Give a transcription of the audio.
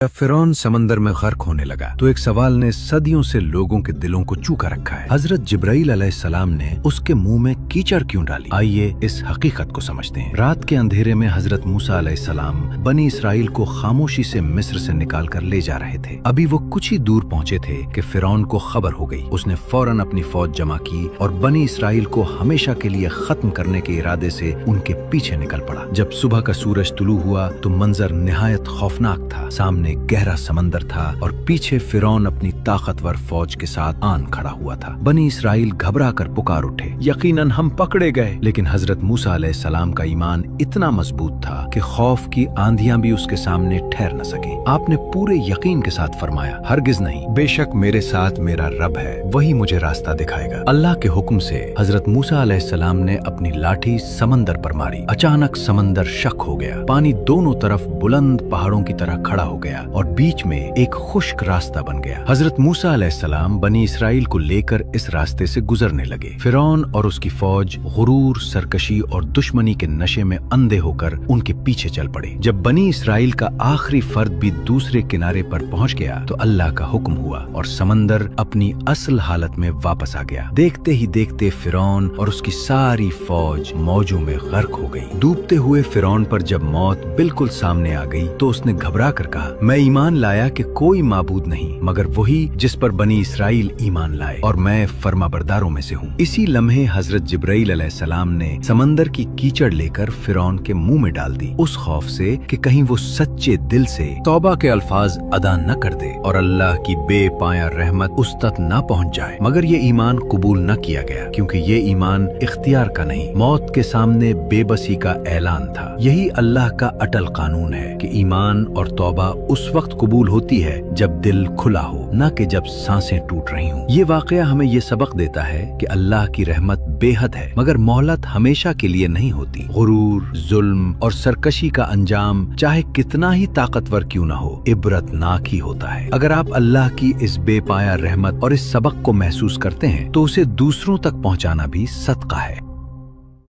जब फिरौन समंदर में गर्क होने लगा तो एक सवाल ने सदियों से लोगों के दिलों को चूका रखा है। हजरत जिब्राइल अलैहिस्सलाम ने उसके मुंह में कीचड़ क्यों डाली? आइए इस हकीकत को समझते हैं। रात के अंधेरे में हजरत मूसा अलैहिस्सलाम बनी इसराइल को खामोशी से मिस्र से निकाल कर ले जा रहे थे। अभी वो कुछ ही दूर पहुंचे थे कि फिरौन को खबर हो गई। उसने फौरन अपनी फौज जमा की और बनी इसराइल को हमेशा के लिए खत्म करने के इरादे से उनके पीछे निकल पड़ा। जब सुबह का सूरज तुलू हुआ तो मंजर निहायत खौफनाक था। सामने गहरा समंदर था और पीछे फिरौन अपनी ताकतवर फौज के साथ आन खड़ा हुआ था। बनी इसराइल घबरा कर पुकार उठे, यकीनन हम पकड़े गए। लेकिन हजरत मूसा अलैहिस्सलाम का ईमान इतना मजबूत था कि खौफ की आंधियां भी उसके सामने ठहर न सके। आपने पूरे यकीन के साथ फरमाया, हरगिज नहीं, बेशक मेरे साथ मेरा रब है, वही मुझे रास्ता दिखाएगा। अल्लाह के हुक्म से हजरत मूसा अलैहिस्सलाम ने अपनी लाठी समंदर पर मारी। अचानक समंदर शक हो गया। पानी दोनों तरफ बुलंद पहाड़ों की तरह खड़ा हो गया और बीच में एक खुश्क रास्ता बन गया। हजरत मूसा अलैहिस्सलाम बनी इसराइल को लेकर इस रास्ते से गुजरने लगे। फिरौन और उसकी फौज गुरूर, सरकशी और दुश्मनी के नशे में अंधे होकर उनके पीछे चल पड़े। जब बनी इसराइल का आखिरी फर्द भी दूसरे किनारे पर पहुंच गया तो अल्लाह का हुक्म हुआ और समंदर अपनी असल हालत में वापस आ गया। देखते ही देखते फिरौन और उसकी सारी फौज मौजों में गर्क हो गई। डूबते हुए फिरौन पर जब मौत बिल्कुल सामने आ गई तो उसने घबरा कर कहा, मैं ईमान लाया कि कोई माबूद नहीं मगर वही जिस पर बनी इसराइल ईमान लाए और मैं फर्माबरदारों में से हूँ। इसी लम्हे हजरत जिब्राइल अलैहिस्सलाम ने समंदर की कीचड़ लेकर फिरौन के मुंह में डाल दी, उस खौफ से कि कहीं वो सच्चे दिल से तौबा के अल्फाज अदा न कर दे और अल्लाह की बेपाया रहमत उस तक न पहुँच जाए। मगर ये ईमान कबूल न किया गया क्योंकि ये ईमान इख्तियार का नहीं, मौत के सामने बेबसी का ऐलान था। यही अल्लाह का अटल कानून है कि ईमान और तौबा उस वक्त कबूल होती है जब दिल खुला हो, न कि जब सांसें टूट रही हों। ये वाकया हमें ये सबक देता है कि अल्लाह की रहमत बेहद है मगर मोहलत हमेशा के लिए नहीं होती। गुरूर, जुल्म और सरकशी का अंजाम चाहे कितना ही ताकतवर क्यों न हो, इबरतनाक ही होता है। अगर आप अल्लाह की इस बेपाया रहमत और इस सबक को महसूस करते हैं तो उसे दूसरों तक पहुंचाना भी सदका है।